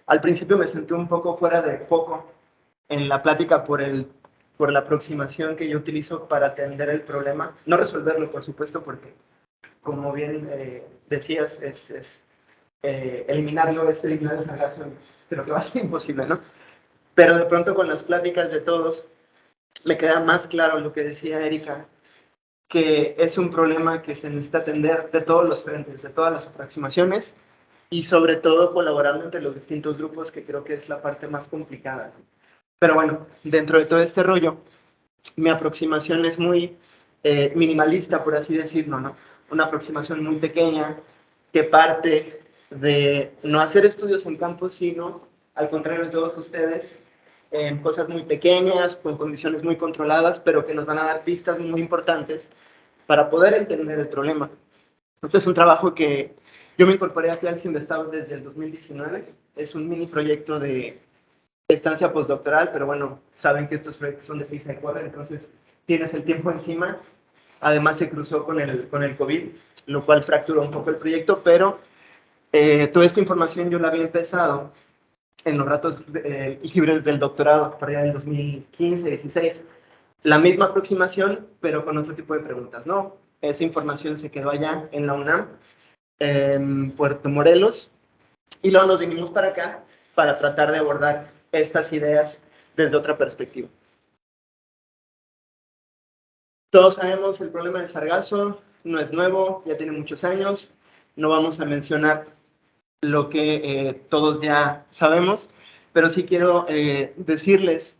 Al principio me sentí un poco fuera de foco en la plática por la aproximación que yo utilizo para atender el problema. No resolverlo, por supuesto, porque, como bien decías, eliminarlo es eliminar el sargazo, pero que va a ser imposible, ¿no? Pero de pronto con las pláticas de todos, me queda más claro lo que decía Erika, que es un problema que se necesita atender de todos los frentes, de todas las aproximaciones, y sobre todo colaborando entre los distintos grupos, que creo que es la parte más complicada. Pero bueno, dentro de todo este rollo, mi aproximación es muy minimalista, por así decirlo, ¿no? Una aproximación muy pequeña que parte de no hacer estudios en campo, sino, al contrario de todos ustedes, en cosas muy pequeñas, con condiciones muy controladas, pero que nos van a dar pistas muy importantes para poder entender el problema. Este es un trabajo que yo me incorporé aquí al CIMBESTAB desde el 2019. Es un mini proyecto de estancia postdoctoral, pero bueno, saben que estos proyectos son de pisa y corre, entonces tienes el tiempo encima. Además se cruzó con el COVID, lo cual fracturó un poco el proyecto, pero toda esta información yo la había empezado en los ratos libres del doctorado, para allá del 2015-16. La misma aproximación, pero con otro tipo de preguntas, ¿no? Esa información se quedó allá en la UNAM, en Puerto Morelos, y luego nos vinimos para acá para tratar de abordar estas ideas desde otra perspectiva. Todos sabemos el problema del sargazo, no es nuevo, ya tiene muchos años, no vamos a mencionar lo que todos ya sabemos, pero sí quiero decirles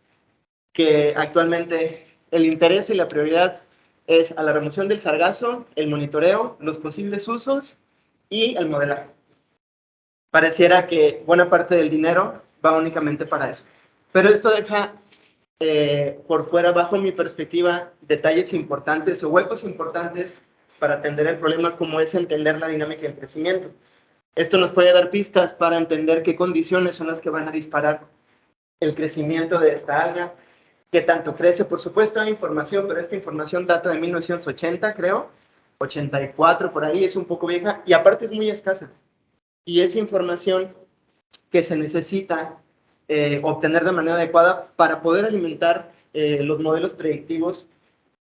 que actualmente el interés y la prioridad es a la remoción del sargazo, el monitoreo, los posibles usos y el modelaje. Pareciera que buena parte del dinero va únicamente para eso. Pero esto deja por fuera, bajo mi perspectiva, detalles importantes o huecos importantes para atender el problema, como es entender la dinámica del crecimiento. Esto nos puede dar pistas para entender qué condiciones son las que van a disparar el crecimiento de esta alga, qué tanto crece. Por supuesto hay información, pero esta información data de 1980, creo, 84, por ahí, es un poco vieja, y aparte es muy escasa. Y es información que se necesita obtener de manera adecuada para poder alimentar los modelos predictivos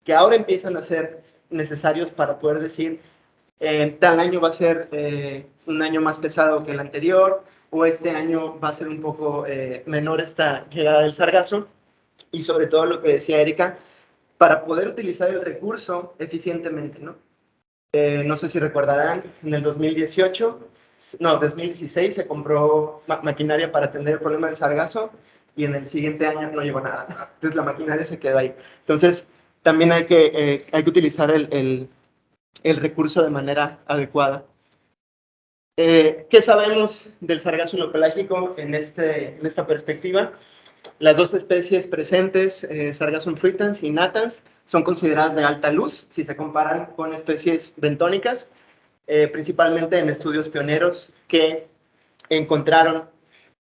que ahora empiezan a ser necesarios para poder decir tal año va a ser un año más pesado que el anterior, o este año va a ser un poco menor esta llegada del sargazo, y sobre todo lo que decía Erika, para poder utilizar el recurso eficientemente, ¿no? No sé si recordarán, en el 2016 se compró maquinaria para atender el problema del sargazo, y en el siguiente año no llegó nada. Entonces la maquinaria se quedó ahí. Entonces también hay que utilizar el recurso de manera adecuada. ¿Qué sabemos del sargazo unopelágico en esta perspectiva? Las dos especies presentes, Sargassum fruitans y natans, son consideradas de alta luz si se comparan con especies bentónicas, principalmente en estudios pioneros que encontraron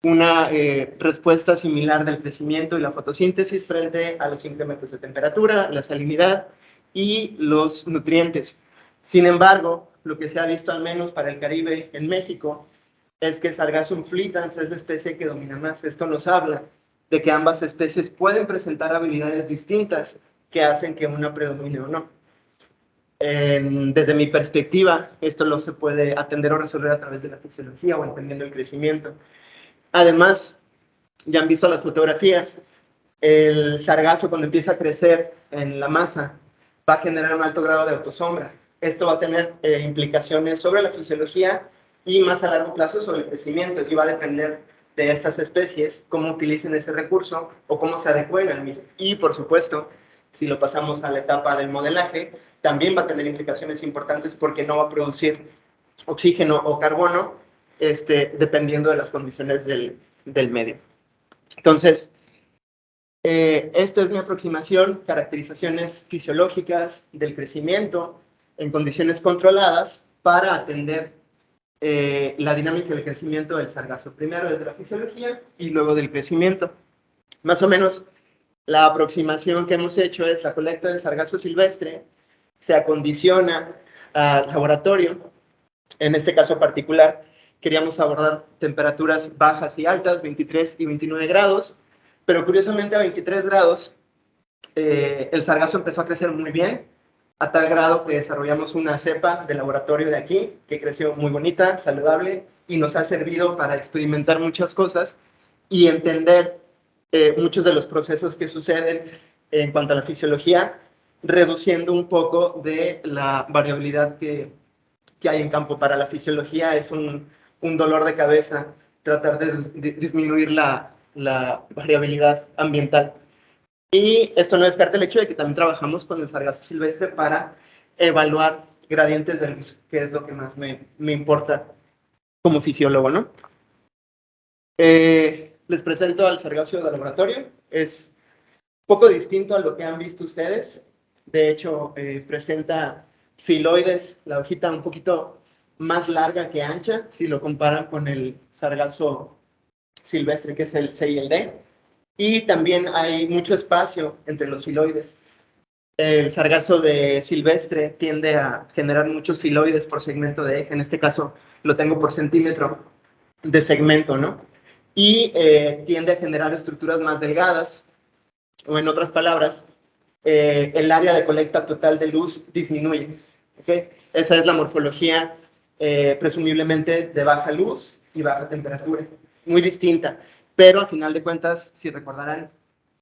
una respuesta similar del crecimiento y la fotosíntesis frente a los incrementos de temperatura, la salinidad y los nutrientes. Sin embargo, lo que se ha visto al menos para el Caribe en México es que Sargassum fruitans es la especie que domina más. Esto nos habla de que ambas especies pueden presentar habilidades distintas que hacen que una predomine o no. Desde mi perspectiva, esto lo se puede atender o resolver a través de la fisiología o entendiendo el crecimiento. Además, ya han visto las fotografías, el sargazo cuando empieza a crecer en la masa va a generar un alto grado de autosombra. Esto va a tener implicaciones sobre la fisiología y más a largo plazo sobre el crecimiento, y va a depender de estas especies cómo utilicen ese recurso o cómo se adecúen al mismo. Y por supuesto, si lo pasamos a la etapa del modelaje, también va a tener implicaciones importantes porque no va a producir oxígeno o carbono, dependiendo de las condiciones del medio. Entonces, esta es mi aproximación, caracterizaciones fisiológicas del crecimiento en condiciones controladas para atender la dinámica del crecimiento del sargazo. Primero desde la fisiología y luego del crecimiento. Más o menos, la aproximación que hemos hecho es la colecta del sargazo silvestre, se acondiciona al laboratorio, en este caso particular, queríamos abordar temperaturas bajas y altas, 23 y 29 grados, pero curiosamente a 23 grados el sargazo empezó a crecer muy bien, a tal grado que desarrollamos una cepa de laboratorio de aquí, que creció muy bonita, saludable, y nos ha servido para experimentar muchas cosas y entender muchos de los procesos que suceden en cuanto a la fisiología, reduciendo un poco de la variabilidad que hay en campo. Para la fisiología es un dolor de cabeza tratar de disminuir la variabilidad ambiental. Y esto no descarta el hecho de que también trabajamos con el sargazo silvestre para evaluar gradientes de luz, que es lo que más me importa como fisiólogo, ¿no? Les presento al sargazo de laboratorio. Es poco distinto a lo que han visto ustedes. De hecho, presenta filoides, la hojita un poquito más larga que ancha, si lo comparan con el sargazo silvestre, que es el C y el D. Y también hay mucho espacio entre los filoides. El sargazo de silvestre tiende a generar muchos filoides por segmento de eje. En este caso lo tengo por centímetro de segmento, ¿no? Y tiende a generar estructuras más delgadas, o en otras palabras, el área de colecta total de luz disminuye. ¿Okay? Esa es la morfología presumiblemente de baja luz y baja temperatura. Muy distinta. Pero a final de cuentas, si recordarán,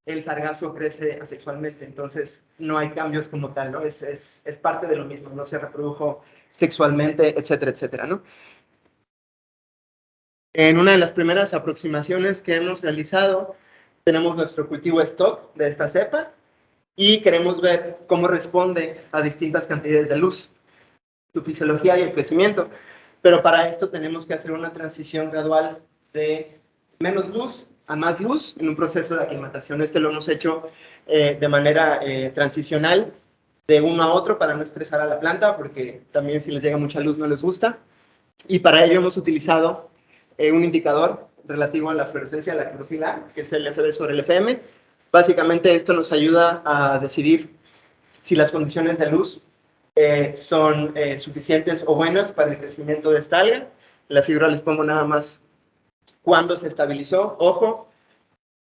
el sargazo crece asexualmente, entonces no hay cambios como tal, ¿no? Es parte de lo mismo, no se reprodujo sexualmente, etcétera, etcétera, ¿no? En una de las primeras aproximaciones que hemos realizado, tenemos nuestro cultivo stock de esta cepa y queremos ver cómo responde a distintas cantidades de luz, su fisiología y el crecimiento. Pero para esto tenemos que hacer una transición gradual de menos luz a más luz en un proceso de aclimatación. Este lo hemos hecho de manera transicional de uno a otro para no estresar a la planta, porque también si les llega mucha luz no les gusta. Y para ello hemos utilizado un indicador relativo a la fluorescencia de la clorofila, que es el FB sobre el FM. Básicamente esto nos ayuda a decidir si las condiciones de luz son suficientes o buenas para el crecimiento de esta alga. En la figura les pongo nada más cuándo se estabilizó. Ojo,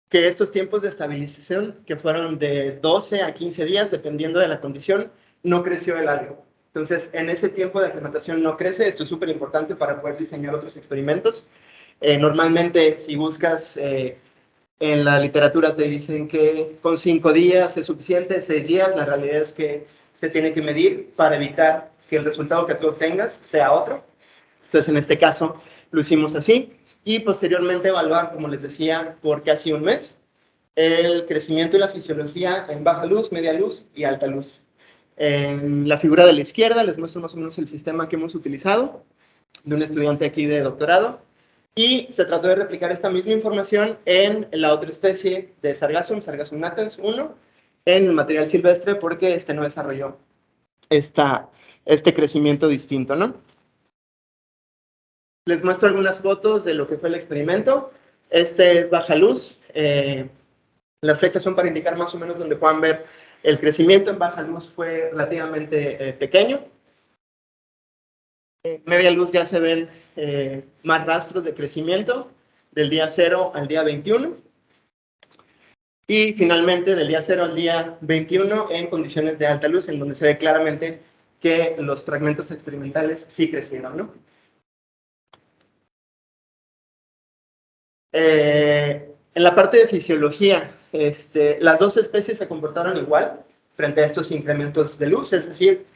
que estos tiempos de estabilización, que fueron de 12 a 15 días, dependiendo de la condición, no creció el alga. Entonces, en ese tiempo de aclimatación no crece. Esto es súper importante para poder diseñar otros experimentos. Normalmente, si buscas en la literatura, te dicen que con 5 días es suficiente, 6 días. La realidad es que se tiene que medir para evitar que el resultado que tú obtengas sea otro. Entonces, en este caso, lo hicimos así. Y posteriormente evaluar, como les decía, por casi un mes, el crecimiento y la fisiología en baja luz, media luz y alta luz. En la figura de la izquierda les muestro más o menos el sistema que hemos utilizado de un estudiante aquí de doctorado, y se trató de replicar esta misma información en la otra especie de Sargassum natans 1, en el material silvestre, porque este no desarrolló este crecimiento distinto, ¿no? Les muestro algunas fotos de lo que fue el experimento. Este es baja luz. Las flechas son para indicar más o menos donde puedan ver el crecimiento. En baja luz fue relativamente pequeño. En media luz ya se ven más rastros de crecimiento del día 0 al día 21. Y finalmente del día 0 al día 21 en condiciones de alta luz, en donde se ve claramente que los fragmentos experimentales sí crecieron, ¿no? En la parte de fisiología, las dos especies se comportaron igual frente a estos incrementos de luz, es decir,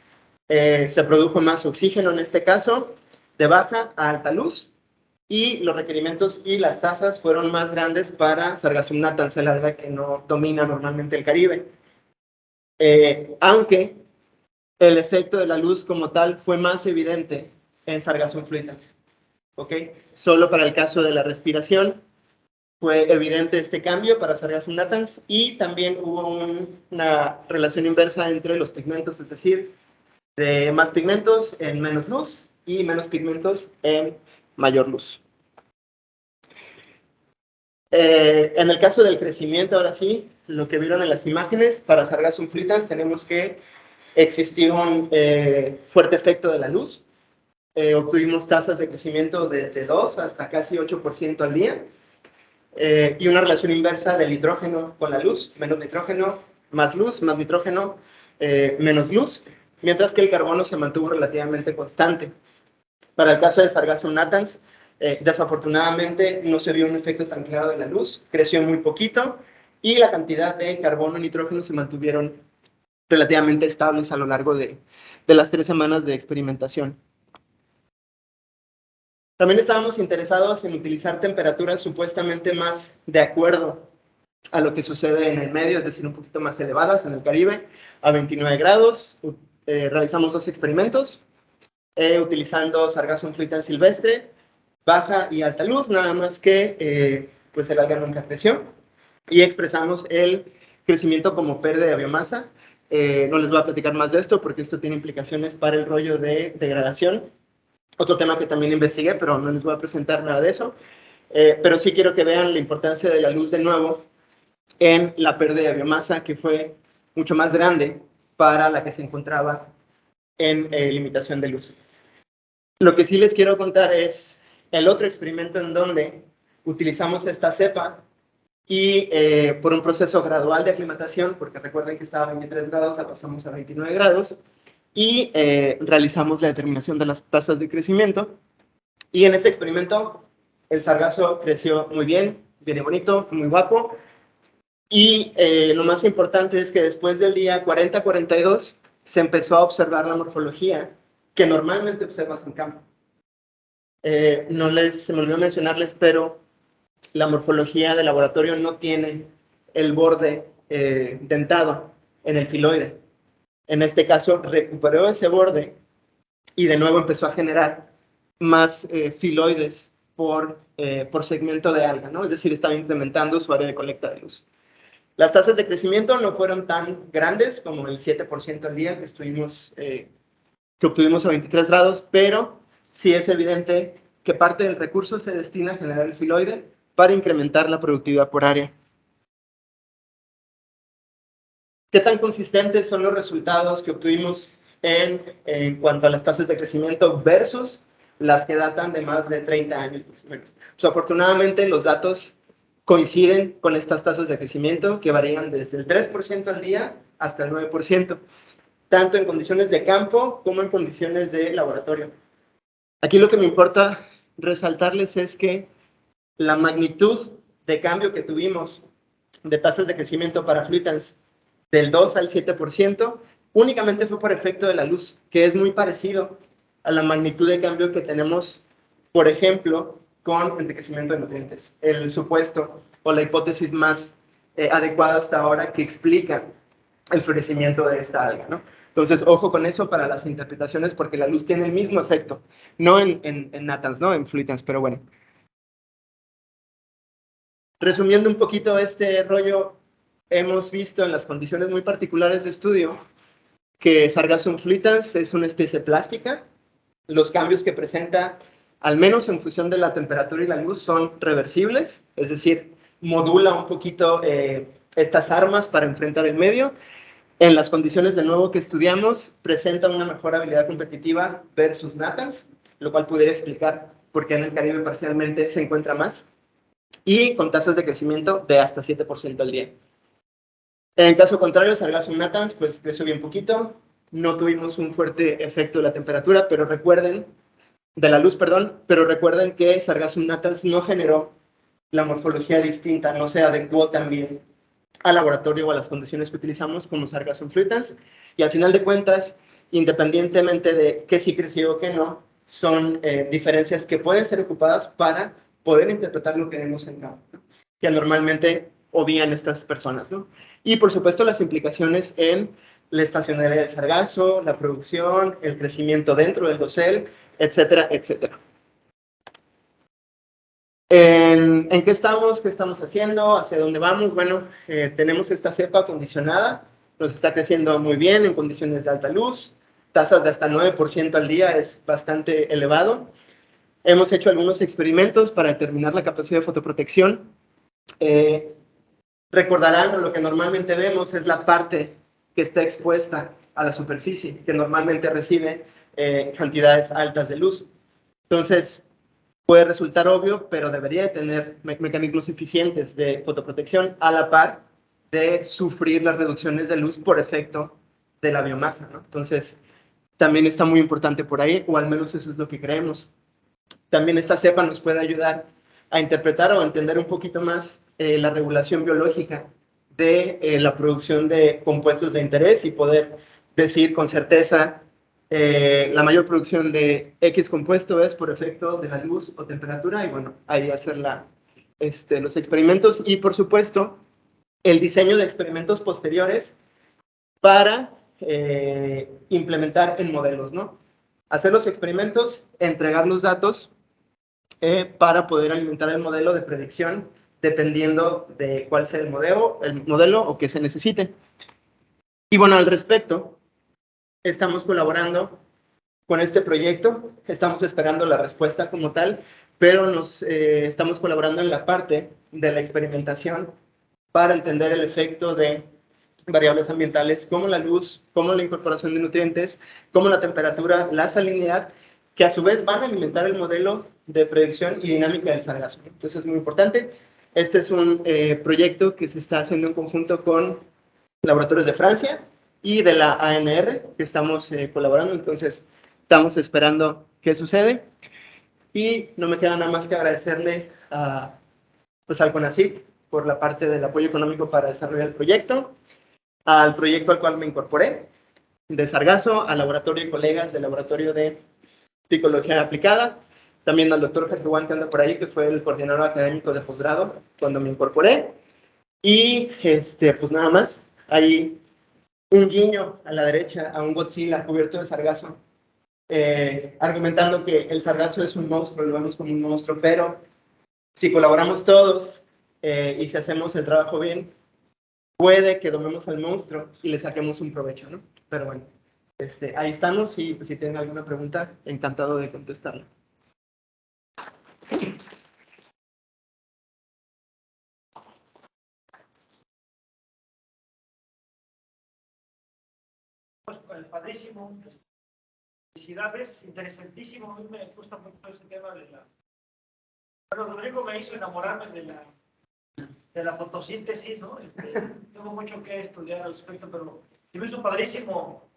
se produjo más oxígeno en este caso, de baja a alta luz, y los requerimientos y las tasas fueron más grandes para Sargassum natans, el alga que no domina normalmente el Caribe. Aunque el efecto de la luz como tal fue más evidente en Sargassum fluitans. ¿Okay? Solo para el caso de la respiración fue evidente este cambio para Sargassum natans, y también hubo una relación inversa entre los pigmentos, es decir, de más pigmentos en menos luz y menos pigmentos en mayor luz. En el caso del crecimiento, ahora sí, lo que vieron en las imágenes, para Sargassum fluitans tenemos que existir un fuerte efecto de la luz. obtuvimos tasas de crecimiento desde 2 hasta casi 8% al día, y una relación inversa del nitrógeno con la luz, menos nitrógeno, más nitrógeno, menos luz, mientras que el carbono se mantuvo relativamente constante. Para el caso de Sargassum natans, desafortunadamente no se vio un efecto tan claro de la luz, creció muy poquito, y la cantidad de carbono y nitrógeno se mantuvieron relativamente estables a lo largo de las 3 semanas de experimentación. También estábamos interesados en utilizar temperaturas supuestamente más de acuerdo a lo que sucede en el medio, es decir, un poquito más elevadas en el Caribe, a 29 grados. Realizamos 2 experimentos, utilizando Sargassum fluitans silvestre, baja y alta luz, nada más que pues el alga nunca creció, y expresamos el crecimiento como pérdida de biomasa. No les voy a platicar más de esto porque esto tiene implicaciones para el rollo de degradación. Otro tema que también investigué, pero no les voy a presentar nada de eso. Pero sí quiero que vean la importancia de la luz de nuevo en la pérdida de biomasa, que fue mucho más grande para la que se encontraba en limitación de luz. Lo que sí les quiero contar es el otro experimento en donde utilizamos esta cepa y por un proceso gradual de aclimatación, porque recuerden que estaba a 23 grados, la pasamos a 29 grados, y realizamos la determinación de las tasas de crecimiento. Y en este experimento, el sargazo creció muy bien, bien bonito, muy guapo. Y lo más importante es que después del día 40-42 se empezó a observar la morfología que normalmente observas en campo. Se me olvidó mencionarles, pero la morfología del laboratorio no tiene el borde dentado en el filoide. En este caso, recuperó ese borde y de nuevo empezó a generar más filoides por segmento de alga, ¿no? Es decir, estaba incrementando su área de colecta de luz. Las tasas de crecimiento no fueron tan grandes como el 7% al día que obtuvimos a 23 grados, pero sí es evidente que parte del recurso se destina a generar el filoide para incrementar la productividad por área. ¿Qué tan consistentes son los resultados que obtuvimos en cuanto a las tasas de crecimiento versus las que datan de más de 30 años más o menos? Pues, afortunadamente los datos coinciden con estas tasas de crecimiento que varían desde el 3% al día hasta el 9%, tanto en condiciones de campo como en condiciones de laboratorio. Aquí lo que me importa resaltarles es que la magnitud de cambio que tuvimos de tasas de crecimiento para fluitans del 2 al 7%, únicamente fue por efecto de la luz, que es muy parecido a la magnitud de cambio que tenemos, por ejemplo, con enriquecimiento de nutrientes. El supuesto o la hipótesis más adecuada hasta ahora que explica el florecimiento de esta alga, ¿no? Entonces, ojo con eso para las interpretaciones, porque la luz tiene el mismo efecto, no en natans, ¿no? En fluitans, pero bueno. Resumiendo un poquito este rollo, hemos visto en las condiciones muy particulares de estudio que Sargassum fluitans es una especie plástica. Los cambios que presenta, al menos en función de la temperatura y la luz, son reversibles, es decir, modula un poquito estas armas para enfrentar el medio. En las condiciones de nuevo que estudiamos, presenta una mejor habilidad competitiva versus natans, lo cual pudiera explicar por qué en el Caribe parcialmente se encuentra más, y con tasas de crecimiento de hasta 7% al día. En caso contrario, Sargassum natans, pues creció bien poquito, no tuvimos un fuerte efecto de la temperatura, pero recuerden, de la luz, perdón, pero recuerden que Sargassum natans no generó la morfología distinta, no se adecuó también al laboratorio o a las condiciones que utilizamos como Sargassum fluitans, y al final de cuentas, independientemente de que sí creció o que no, son diferencias que pueden ser ocupadas para poder interpretar lo que vemos en campo, ¿no? Que normalmente obvían estas personas, ¿no? Y por supuesto las implicaciones en la estacionalidad del sargazo, la producción, el crecimiento dentro del dosel, etcétera, etcétera. ¿En qué estamos? ¿Qué estamos haciendo? ¿Hacia dónde vamos? Bueno, tenemos esta cepa condicionada, nos está creciendo muy bien en condiciones de alta luz, tasas de hasta 9% al día, es bastante elevado. Hemos hecho algunos experimentos para determinar la capacidad de fotoprotección. Recordarán, lo que normalmente vemos es la parte que está expuesta a la superficie, que normalmente recibe cantidades altas de luz. Entonces, puede resultar obvio, pero debería de tener mecanismos eficientes de fotoprotección a la par de sufrir las reducciones de luz por efecto de la biomasa, ¿no? Entonces, también está muy importante por ahí, o al menos eso es lo que creemos. También esta cepa nos puede ayudar a interpretar o a entender un poquito más la regulación biológica de la producción de compuestos de interés y poder decir con certeza la mayor producción de X compuesto es por efecto de la luz o temperatura, y bueno, ahí hacer los experimentos y por supuesto el diseño de experimentos posteriores para implementar en modelos, ¿no? Hacer los experimentos, entregar los datos para poder alimentar el modelo de predicción dependiendo de cuál sea el modelo o que se necesite. Y bueno, al respecto, estamos colaborando con este proyecto, estamos esperando la respuesta como tal, pero estamos colaborando en la parte de la experimentación para entender el efecto de variables ambientales como la luz, como la incorporación de nutrientes, como la temperatura, la salinidad, que a su vez van a alimentar el modelo de predicción y dinámica del sargazo. Entonces es muy importante. Este es un proyecto que se está haciendo en conjunto con laboratorios de Francia y de la ANR, que estamos colaborando. Entonces estamos esperando qué sucede. Y no me queda nada más que agradecerle al CONACYT por la parte del apoyo económico para desarrollar el proyecto, al proyecto al cual me incorporé, de sargazo, al laboratorio y colegas del laboratorio de psicología aplicada, también al doctor Jaquehuán, que anda por ahí, que fue el coordinador académico de posgrado cuando me incorporé, y pues nada más, hay un guiño a la derecha a un Godzilla cubierto de sargazo, argumentando que el sargazo es un monstruo, lo vemos como un monstruo, pero si colaboramos todos y si hacemos el trabajo bien, puede que domemos al monstruo y le saquemos un provecho, ¿no? Pero bueno, ahí estamos y pues, si tienen alguna pregunta, encantado de contestarla. Pues padrísimo, felicidades, interesantísimo, a mí me gusta mucho ese tema de la... Bueno, Rodrigo me hizo enamorarme de la fotosíntesis, ¿no? Tengo mucho que estudiar al respecto, pero me hizo padrísimo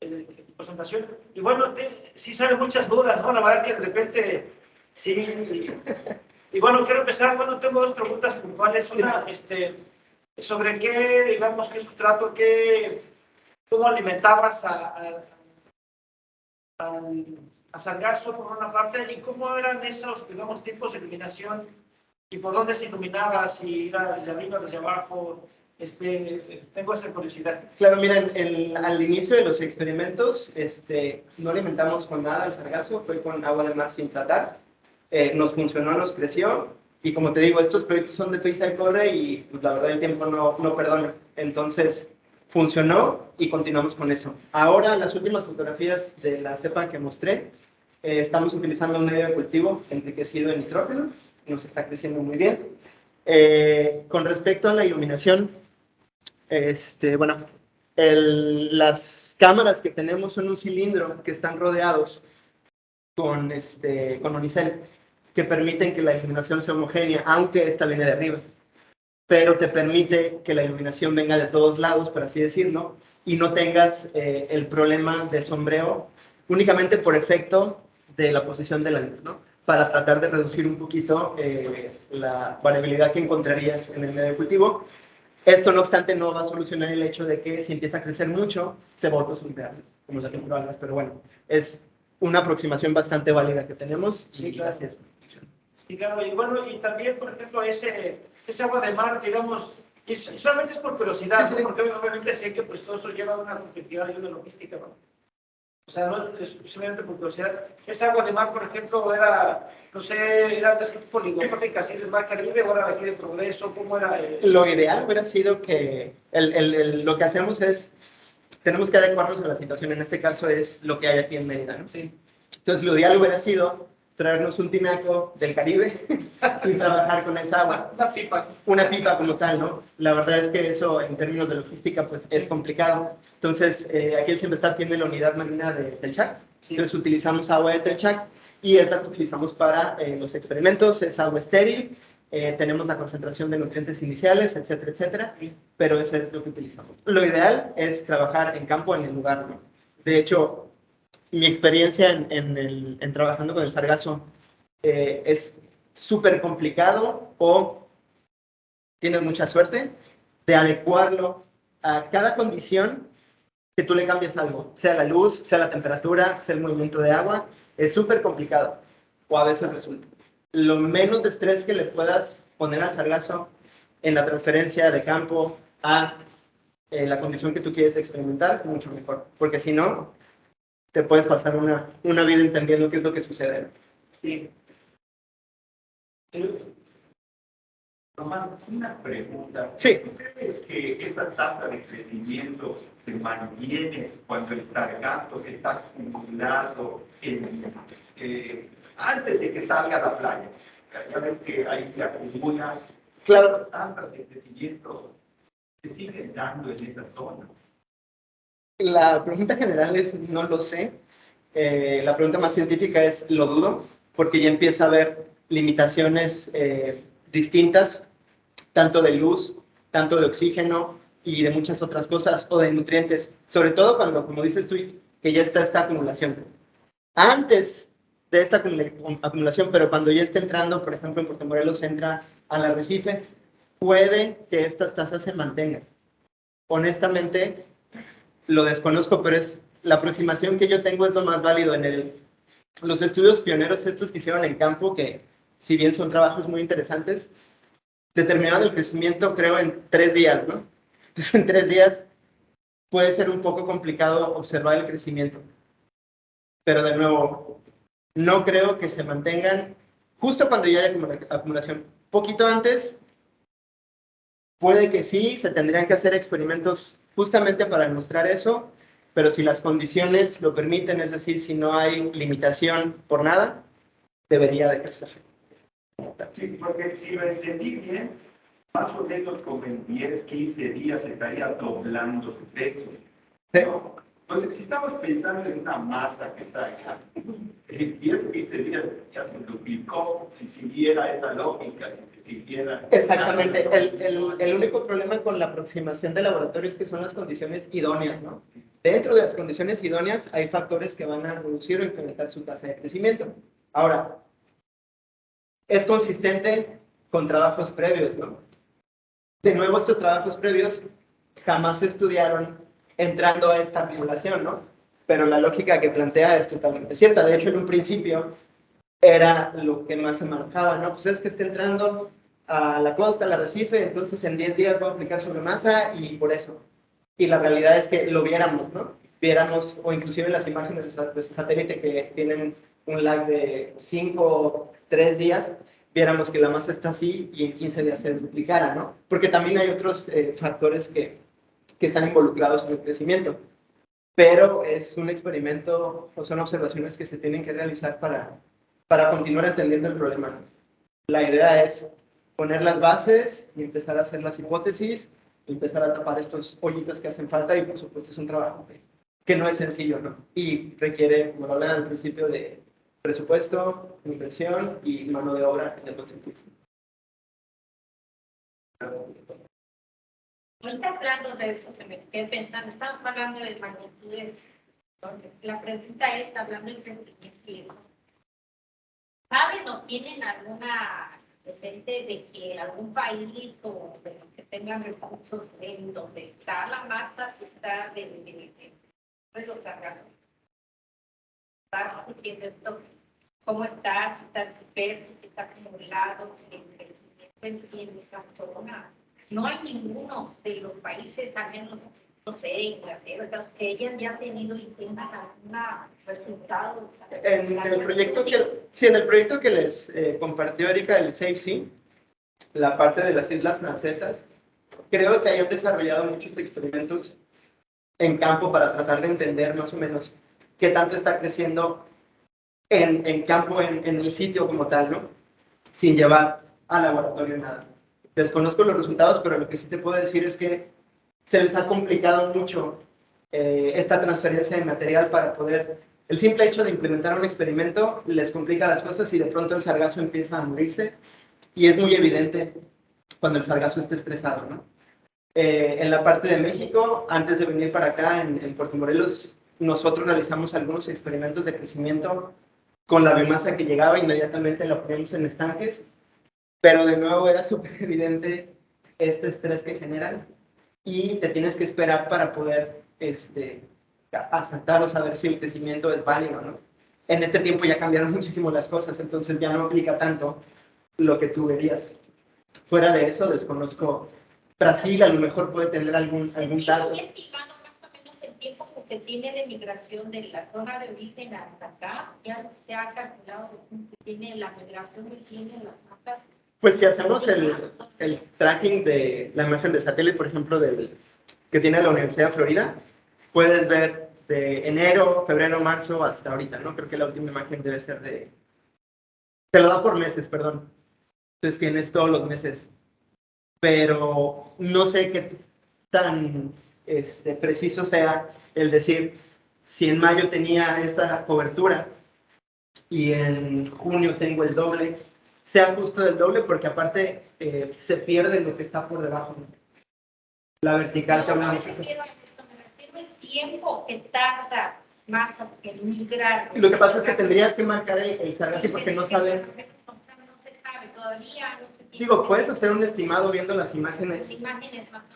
tu presentación. Y bueno, sí salen muchas dudas, ¿no? La verdad que de repente, sí. Y bueno, quiero empezar, bueno, tengo dos preguntas puntuales. Una, sobre qué, digamos, qué sustrato, cómo alimentabas a sargazo por una parte, y cómo eran esos, digamos, tipos de iluminación, y por dónde se iluminaba, si era desde arriba, desde abajo. Tengo esa curiosidad. Claro, miren, al inicio de los experimentos, no alimentamos con nada el sargazo, fue con agua de mar sin tratar. Nos funcionó, nos creció, y como te digo, estos proyectos son de pisa y corre, y pues, la verdad el tiempo no perdona. Entonces, funcionó y continuamos con eso. Ahora, las últimas fotografías de la cepa que mostré, estamos utilizando un medio de cultivo enriquecido en nitrógeno, nos está creciendo muy bien. Con respecto a la iluminación, bueno, las cámaras que tenemos son un cilindro que están rodeados con unicel, que permiten que la iluminación sea homogénea, aunque esta viene de arriba, pero te permite que la iluminación venga de todos lados, por así decirlo, y no tengas el problema de sombreo únicamente por efecto de la posición de la luz, ¿no? Para tratar de reducir un poquito la variabilidad que encontrarías en el medio de cultivo. Esto, no obstante, no va a solucionar el hecho de que si empieza a crecer mucho, se va a autosombrear, como ya te algas, pero bueno, es una aproximación bastante válida que tenemos. Sí, y claro. Gracias. Sí, claro, y bueno, y también, por ejemplo, ese agua de mar, digamos, y solamente es por curiosidad, sí. Porque obviamente sé que pues todo eso lleva una complejidad y una logística, ¿no? O sea, no es simplemente por curiosidad. Esa agua de mar, por ejemplo, era, no sé, era de ese tipo ligofónica, así del Mar Caribe, o era de aquí de Progreso, ¿cómo era? Lo ideal hubiera sido que lo que hacemos es, tenemos que adecuarnos a la situación, en este caso es lo que hay aquí en Mérida, ¿no? Sí. Entonces, lo ideal hubiera sido traernos un tinaco del Caribe y trabajar con esa agua. Una pipa como tal, ¿no? La verdad es que eso en términos de logística pues es complicado. Entonces, aquí el Cempestat tiene la unidad marina de Telchac. Entonces utilizamos agua de Telchac y es la que utilizamos para los experimentos. Es agua estéril, tenemos la concentración de nutrientes iniciales, etcétera, etcétera, pero eso es lo que utilizamos. Lo ideal es trabajar en campo, en el lugar, ¿no? De hecho, mi experiencia en trabajando con el sargazo es súper complicado o tienes mucha suerte de adecuarlo a cada condición que tú le cambies algo, sea la luz, sea la temperatura, sea el movimiento de agua, es súper complicado o a veces resulta. Lo menos de estrés que le puedas poner al sargazo en la transferencia de campo a la condición que tú quieres experimentar, mucho mejor, porque si no, te puedes pasar una vida entendiendo qué es lo que sucede. Sí. Román, una pregunta. Sí. ¿Tú crees que esta tasa de crecimiento se mantiene cuando el sargazo está acumulado antes de que salga a la playa? Ya ves que ahí se acumula. Claro. Las tasas de crecimiento se siguen dando en esa zona. La pregunta general es, no lo sé. La pregunta más científica es, lo dudo, porque ya empieza a haber limitaciones distintas, tanto de luz, tanto de oxígeno y de muchas otras cosas, o de nutrientes, sobre todo cuando, como dices tú, que ya está esta acumulación. Antes de esta acumulación, pero cuando ya está entrando, por ejemplo, en Puerto Morelos entra al arrecife, puede que estas tasas se mantengan. Honestamente, lo desconozco, pero es la aproximación que yo tengo es lo más válido en los estudios pioneros estos que hicieron en campo, que si bien son trabajos muy interesantes, determinaban el crecimiento, creo, en 3 días, ¿no? Entonces, en 3 días puede ser un poco complicado observar el crecimiento. Pero de nuevo, no creo que se mantengan justo cuando ya haya acumulación. Poquito antes, puede que sí, se tendrían que hacer experimentos justamente para demostrar eso, pero si las condiciones lo permiten, es decir, si no hay limitación por nada, debería de crecer. Sí, porque si lo entendí bien, más o menos como en 10, 15 días estaría doblando su peso. Sí. ¿No? Entonces, si estamos pensando en una masa que está acá, en 10 o 15 días ya se duplicó, si siguiera esa lógica, si siguiera... Exactamente. El único problema con la aproximación de laboratorio es que son las condiciones idóneas, ¿no? Dentro de las condiciones idóneas hay factores que van a reducir o incrementar su tasa de crecimiento. Ahora, es consistente con trabajos previos, ¿no? De nuevo, estos trabajos previos jamás se estudiaron entrando a esta acumulación, ¿no? Pero la lógica que plantea es totalmente cierta. De hecho, en un principio era lo que más se manejaba, ¿no? Pues es que está entrando a la costa, al arrecife, entonces en 10 días va a aplicar sobre masa y por eso. Y la realidad es que lo viéramos, ¿no? Viéramos, o inclusive las imágenes de satélite que tienen un lag de 5 o 3 días, viéramos que la masa está así y en 15 días se duplicara, ¿no? Porque también hay otros factores que están involucrados en el crecimiento. Pero es un experimento o son observaciones que se tienen que realizar para continuar entendiendo el problema, ¿no? La idea es poner las bases y empezar a hacer las hipótesis, y empezar a tapar estos hoyitos que hacen falta y por supuesto es un trabajo que no es sencillo, ¿no? Y requiere, como lo hablaba al principio, de presupuesto, inversión y mano de obra en el buen sentido. Ahorita hablando de eso, se me quedé pensando, estamos hablando de magnitudes. La pregunta es, hablando de sentimientos, ¿saben o tienen alguna presente de que algún país o de los que tengan recursos en donde está la masa, si está de los sargazos? ¿Cómo está? Si está disperso, si está acumulado, el crecimiento en sí en esa zona. No hay ninguno de los países, al menos, no sé, Inglaterra, que hayan ya tenido y tengan algún resultado. En el proyecto que les compartió Erika, el SafeSea, la parte de las islas francesas, creo que hayan desarrollado muchos experimentos en campo para tratar de entender más o menos qué tanto está creciendo en campo, en el sitio como tal, ¿no? Sin llevar al laboratorio nada. Desconozco los resultados, pero lo que sí te puedo decir es que se les ha complicado mucho esta transferencia de material para poder... El simple hecho de implementar un experimento les complica las cosas y de pronto el sargazo empieza a morirse y es muy evidente cuando el sargazo esté estresado, ¿no? En la parte de México, antes de venir para acá, en Puerto Morelos, nosotros realizamos algunos experimentos de crecimiento con la biomasa que llegaba, inmediatamente la poníamos en estanques, pero de nuevo era súper evidente este estrés que generan y te tienes que esperar para poder aceptar o saber si el crecimiento es válido, ¿no? En este tiempo ya cambiaron muchísimo las cosas, entonces ya no aplica tanto lo que tú verías. Fuera de eso, desconozco. Brasil a lo mejor puede tener algún dato. ¿Y estimado más o menos el tiempo que se tiene de migración de la zona de origen hasta acá? Ya se ha calculado que tiene la migración que tiene las mapas. Pues si hacemos el tracking de la imagen de satélite, por ejemplo, que tiene la Universidad de Florida, puedes ver de enero, febrero, marzo hasta ahorita, ¿no? Creo que la última imagen debe ser te lo da por meses, perdón. Entonces tienes todos los meses. Pero no sé qué tan preciso sea el decir si en mayo tenía esta cobertura y en junio tengo el doble, sea justo del doble, porque aparte se pierde lo que está por debajo. La vertical que hablamos. Me refiero al tiempo que tarda más en migrar. Lo que pasa es que tendrías que marcar el sargazo porque no sabes. No se sabe todavía. No se Digo, puedes hacer un estimado viendo las imágenes,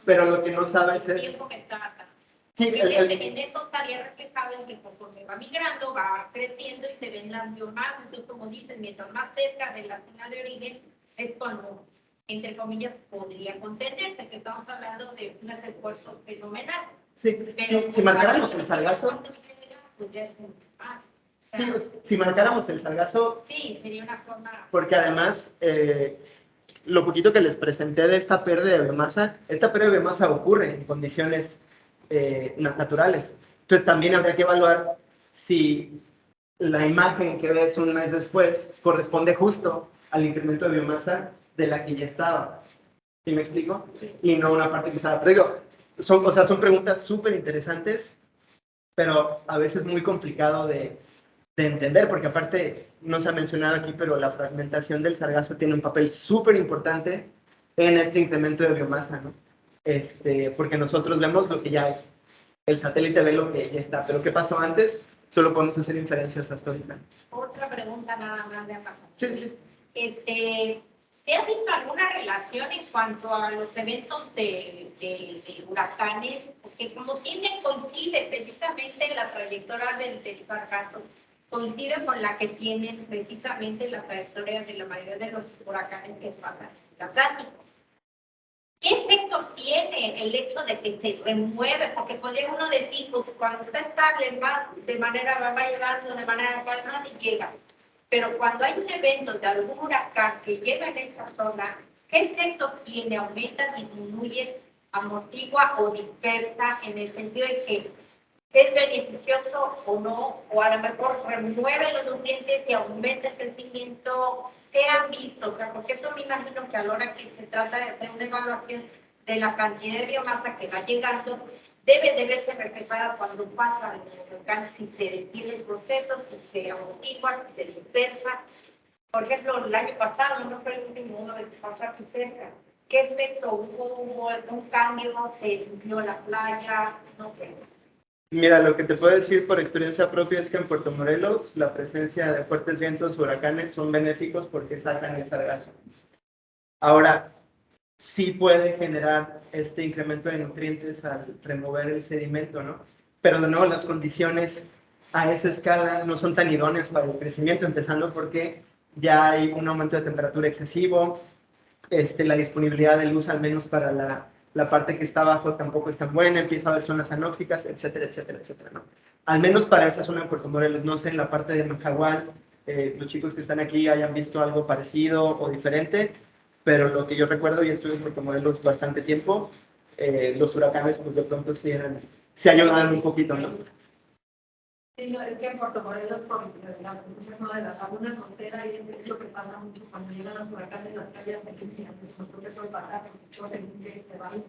pero lo que no sabes es... tiempo que tarda. Sí, en eso estaría reflejado en que conforme va migrando, va creciendo y se ven las biomasas. Entonces, como dices, mientras más cerca de la zona de origen es cuando, entre comillas, podría contenerse, que estamos hablando de un esfuerzo fenomenal. Sí, si marcáramos el sargazo... Pues ya es mucho más. O sea, sí, si marcáramos el sargazo... Sí, sería una forma... Porque además, lo poquito que les presenté de esta pérdida de biomasa, esta pérdida de biomasa ocurre en condiciones naturales. Entonces también habría que evaluar si la imagen que ves un mes después corresponde justo al incremento de biomasa de la que ya estaba. ¿Sí me explico? Sí. Y no una parte que estaba. Pero digo, son preguntas súper interesantes, pero a veces muy complicado de entender, porque aparte, no se ha mencionado aquí, pero la fragmentación del sargazo tiene un papel súper importante en este incremento de biomasa, ¿no? Porque nosotros vemos lo que ya hay. El satélite ve lo que ya está, pero ¿qué pasó antes? Solo podemos hacer inferencias hasta ahorita. Otra pregunta nada más de acá. Sí. ¿Se ha visto alguna relación en cuanto a los eventos de huracanes? Porque como coincide precisamente la trayectoria del sargazo, coincide con la que tienen precisamente la trayectoria de la mayoría de los huracanes que pasan en el Atlántico. ¿Qué efectos tiene el hecho de que se remueve? Porque podría uno decir, pues cuando está estable va llevando de manera calmada y llega. Pero cuando hay un evento de algún huracán que llega en esta zona, ¿qué efecto tiene? ¿Aumenta, disminuye, amortigua o dispersa en el sentido de que es beneficioso o no? O a lo mejor remueve los nutrientes y aumenta el crecimiento. ¿Qué han visto? O sea, porque eso me imagino que a la hora que se trata de hacer una evaluación de la cantidad de biomasa que va llegando, debe de verse reflejada cuando pasa el volcán, si se detiene el proceso, si se amortigua, si se dispersa. Por ejemplo, el año pasado, no fue el último uno que pasó aquí cerca. ¿Qué efecto hubo? ¿Un cambio? ¿Se limpió la playa? No sé. Mira, lo que te puedo decir por experiencia propia es que en Puerto Morelos la presencia de fuertes vientos, huracanes, son benéficos porque sacan el sargazo. Ahora, sí puede generar este incremento de nutrientes al remover el sedimento, ¿no? Pero de nuevo, las condiciones a esa escala no son tan idóneas para el crecimiento, empezando porque ya hay un aumento de temperatura excesivo, la disponibilidad de luz, al menos para la parte que está abajo, tampoco es tan buena, empieza a haber zonas anóxicas, etcétera, etcétera, etcétera, ¿no? Al menos para esa zona de Puerto Morelos, no sé, en la parte de Majahual, los chicos que están aquí hayan visto algo parecido o diferente, pero lo que yo recuerdo, y estuve en Puerto Morelos bastante tiempo, los huracanes pues de pronto sí ayudaron un poquito, ¿no? Sí, no, es que en Puerto Morelos, por la posición de la laguna costera, y es lo que pasa mucho cuando llegan los huracanes, las playas se inician, no puede pasar, porque se van.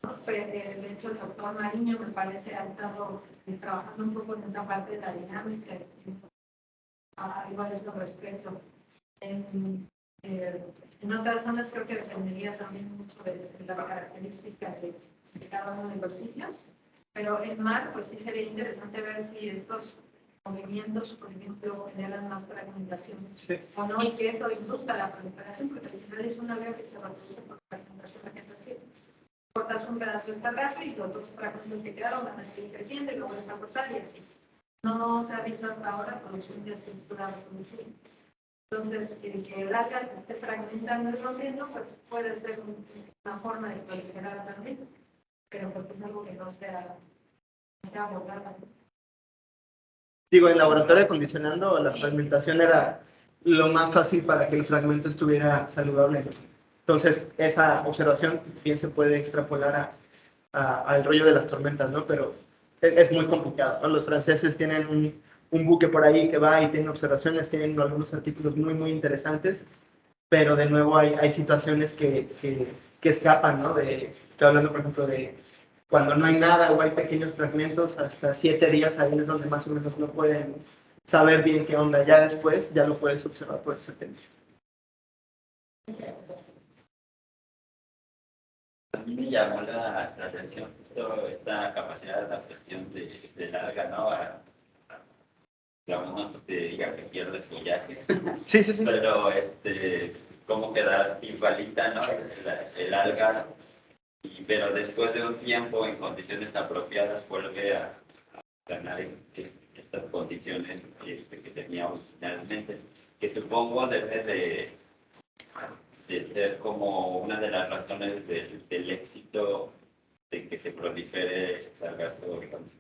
¿No? Pero, de hecho, el doctor Mariño, me parece, ha estado trabajando un poco en esa parte de la dinámica, igual es lo respeto. En otras zonas creo que dependería también mucho de la característica de cada uno de los sitios. Pero en mar, pues sí sería interesante ver si estos movimientos, por ejemplo, generan más fragmentación o no, y que eso induzca la proliferación, porque al final es una vía que se reproduce por fragmentación. Que cortas un pedazo del sargazo y los dos fragmentos que quedaron van a seguir creciendo y lo vuelves a cortar y así. No se ha visto hasta ahora producción de estructura reproductiva. Entonces, que el alga esté fragmentando y rompiendo, pues puede ser una forma de proliferar también. Pero pues es algo que no se ha abordado. Digo, en laboratorio acondicionando, la fragmentación era lo más fácil para que el fragmento estuviera saludable. Entonces, esa observación bien se puede extrapolar al rollo de las tormentas, ¿no? Pero es muy complicado, ¿no? Los franceses tienen un buque por ahí que va y tiene observaciones, tienen algunos artículos muy, muy interesantes, pero de nuevo hay situaciones que escapan, ¿no? Estoy hablando, por ejemplo, de cuando no hay nada o hay pequeños fragmentos, hasta 7 días ahí es donde más o menos no pueden saber bien qué onda. Ya después, ya lo puedes observar por el satélite. A mí me llamó la atención justo esta capacidad de adaptación del alga, ¿no? Digamos, no se te diga que pierde follaje. Sí. Pero cómo queda igualita, ¿no? El alga, pero después de un tiempo en condiciones apropiadas vuelve a ganar estas condiciones que tenía originalmente, que supongo debe de ser como una de las razones del éxito de que se prolifere el sargazo en condiciones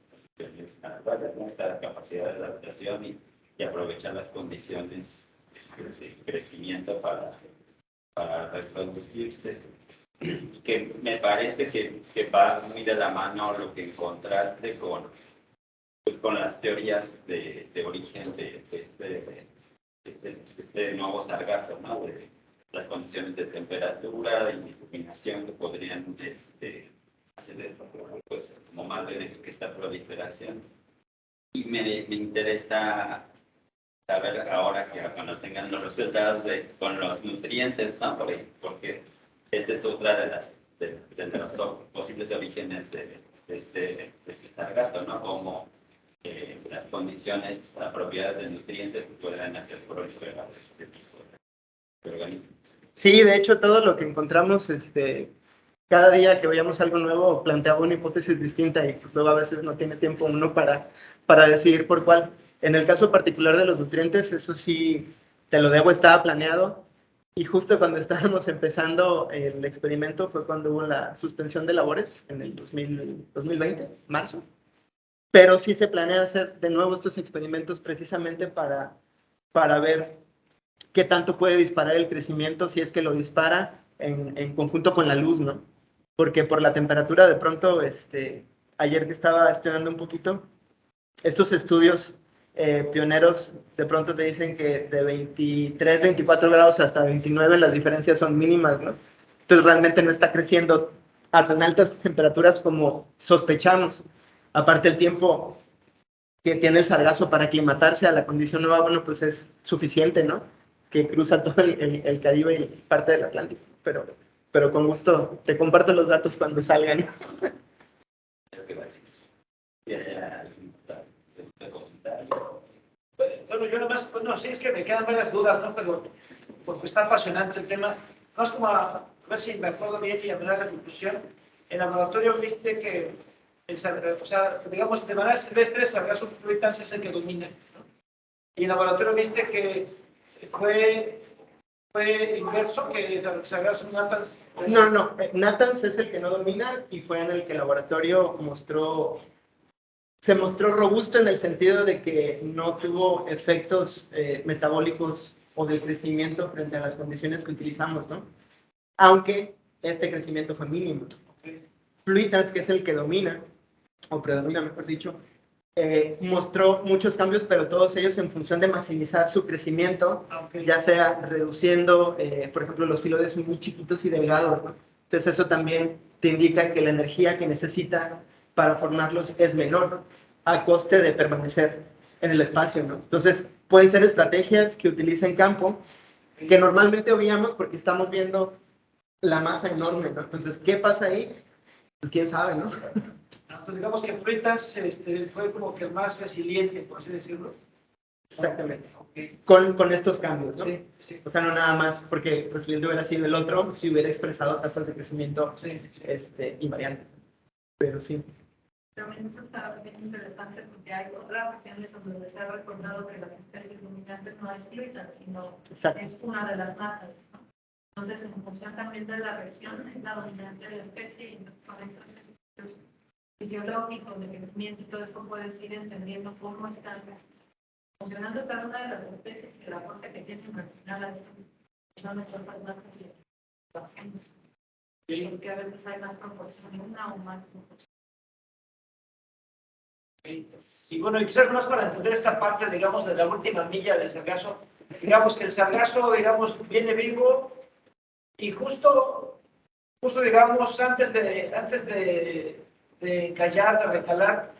naturales, ¿no? Esta capacidad de adaptación y aprovechar las condiciones de crecimiento para reproducirse, que me parece que va muy de la mano lo que encontraste con las teorías de origen de este nuevo sargazo, ¿no? De las condiciones de temperatura y iluminación que podrían hacer pues, como más benéfica esta proliferación. Y me interesa saber ahora que cuando tengan los resultados con los nutrientes, ¿no? Porque esa es otra de los posibles orígenes de este sargazo, ¿no? Como las condiciones apropiadas de nutrientes puedan hacer proliferar este tipo de organismos. Sí, de hecho, todo lo que encontramos, cada día que veíamos algo nuevo, planteaba una hipótesis distinta y pues, luego a veces no tiene tiempo uno para decidir por cuál. En el caso particular de los nutrientes, eso sí, te lo debo, estaba planeado. Y justo cuando estábamos empezando el experimento fue cuando hubo la suspensión de labores en el 2020, marzo. Pero sí se planea hacer de nuevo estos experimentos precisamente para ver qué tanto puede disparar el crecimiento si es que lo dispara en conjunto con la luz, ¿no? Porque por la temperatura de pronto, ayer que estaba estudiando un poquito, estos estudios pioneros de pronto te dicen que de 23, 24 grados hasta 29 las diferencias son mínimas, ¿no? Entonces realmente no está creciendo a tan altas temperaturas como sospechamos. Aparte el tiempo que tiene el sargazo para aclimatarse a la condición nueva, bueno, pues es suficiente, ¿no? Que cruza todo el Caribe y parte del Atlántico. Pero con gusto te comparto los datos cuando salgan. Bueno, yo nomás, bueno, sí es que me quedan varias dudas, ¿no? Pero porque está apasionante el tema. Más como a ver si me acuerdo bien y a ver la conclusión. En el laboratorio viste que, o sea, digamos, de manera silvestre, el sargazo fruitans es el que domina, ¿no? Y en el laboratorio viste que fue inverso, que el sargazo natans... No, natans es el que no domina y fue en el que el laboratorio se mostró robusto en el sentido de que no tuvo efectos metabólicos o de crecimiento frente a las condiciones que utilizamos, ¿no? Aunque este crecimiento fue mínimo. Fruitans, que es el que domina, o predomina, mejor dicho, mostró muchos cambios, pero todos ellos en función de maximizar su crecimiento, ya sea reduciendo, por ejemplo, los filoides muy chiquitos y delgados, ¿no? Entonces eso también te indica que la energía que necesita para formarlos es menor a coste de permanecer en el espacio, ¿no? Entonces pueden ser estrategias que utilicen campo, que normalmente obviamos porque estamos viendo la masa enorme, ¿no? Entonces, ¿qué pasa ahí? Pues quién sabe, ¿no? Pues digamos que Fruitas fue como que más resiliente, por así decirlo. Exactamente. Okay. Con estos cambios, ¿no? Sí, sí. O sea, no nada más porque resiliente hubiera sido el otro si hubiera expresado tasas de crecimiento Sí. invariantes. Pero sí. También esto está bien interesante porque hay otras regiones donde se ha recordado que las especies dominantes no es Fruitas, sino Exacto. es una de las matas, ¿no? Entonces, en función también de la región, es la dominancia de la especie y con esos estudios fisiológicos de crecimiento y todo eso puedes ir entendiendo cómo están funcionando cada una de las especies y el aporte que tienen al final a eso. No me son más situaciones. Porque a veces hay más proporción en una o más proporción. Y bueno, y quizás más para entender esta parte, digamos, de la última milla del sargazo, digamos que el sargazo, digamos, viene vivo y justo digamos, antes de encallar, de recalar,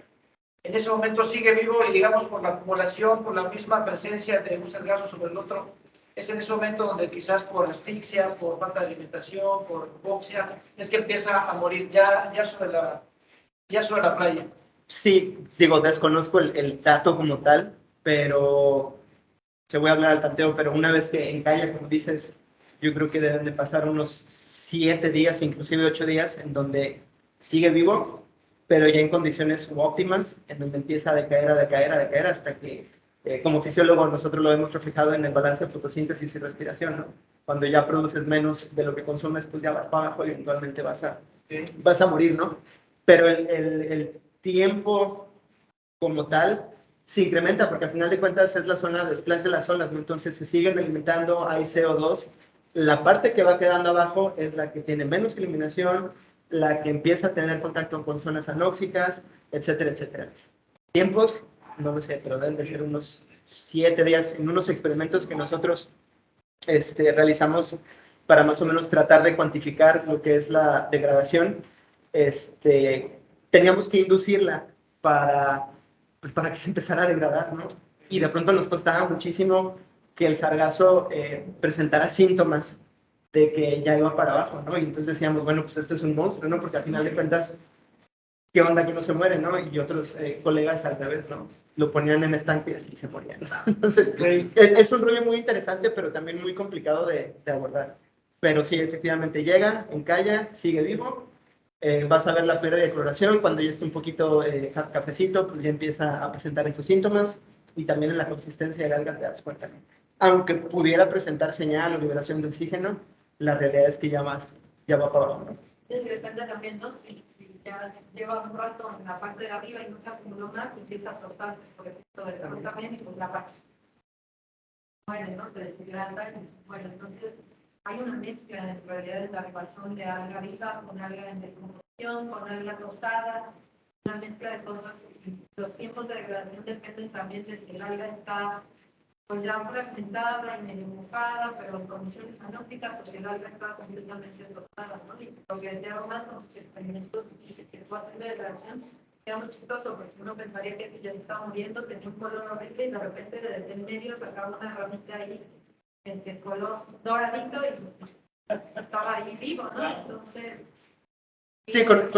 en ese momento sigue vivo y digamos por la acumulación, por la misma presencia de un sargazo sobre el otro, es en ese momento donde quizás por asfixia, por falta de alimentación, por hipoxia, es que empieza a morir ya sobre la playa. Sí, digo, desconozco el dato como tal, pero se voy a hablar al tanteo, pero una vez que encalla, como dices, yo creo que deben de pasar unos 7 días, inclusive 8 días, en donde sigue vivo, pero ya en condiciones óptimas, en donde empieza a decaer, hasta que, como fisiólogo, nosotros lo hemos reflejado en el balance de fotosíntesis y respiración, ¿no? Cuando ya produces menos de lo que consumes, pues ya vas para abajo y eventualmente vas a morir, ¿no? Pero el tiempo como tal se incrementa porque al final de cuentas es la zona de splash de las olas, ¿no? Entonces se siguen alimentando, hay CO2, la parte que va quedando abajo es la que tiene menos iluminación, la que empieza a tener contacto con zonas anóxicas, etcétera, etcétera. Tiempos, no lo sé, pero deben de ser unos 7 días en unos experimentos que nosotros realizamos para más o menos tratar de cuantificar lo que es la degradación. Teníamos que inducirla para que se empezara a degradar, ¿no? Y de pronto nos costaba muchísimo que el sargazo presentara síntomas de que ya iba para abajo, ¿no? Y entonces decíamos, bueno, pues este es un monstruo, ¿no? Porque al final de cuentas, ¿qué onda que no se muere, no? Y otros colegas al revés, ¿no? Lo ponían en estanques y se morían, ¿no? Entonces, es un rollo muy interesante, pero también muy complicado de abordar. Pero sí, efectivamente llega, encalla, sigue vivo. Vas a ver la pérdida de coloración, cuando ya esté un poquito cafecito, pues ya empieza a presentar esos síntomas, y también en la consistencia del alga te das cuenta, ¿no? Aunque pudiera presentar señal o liberación de oxígeno, la realidad es que ya va para abajo, ¿no? Y depende también, ¿no? Si ya lleva un rato en la parte de arriba y no se acumuló más, empieza a soltarse por efecto del calor también y pues la parte muere, ¿no? Se deshidrata y bueno, entonces hay una mezcla en realidad de la regulación de alga viva con alga en descomposición, con alga tostada, una mezcla de cosas. Los tiempos de degradación dependen también de si el alga está pues ya fragmentada y medio mojada, pero en condiciones anóxicas, porque el alga está completamente tostada, ¿no? Y lo que decía Román con sus experimentos y que fue haciendo degradación, era muy chistoso, porque uno pensaría que ya se estaba muriendo, tenía un color horrible y de repente desde el medio sacaba una ramita ahí de color doradito y estaba ahí vivo, ¿no? Entonces... Sí, con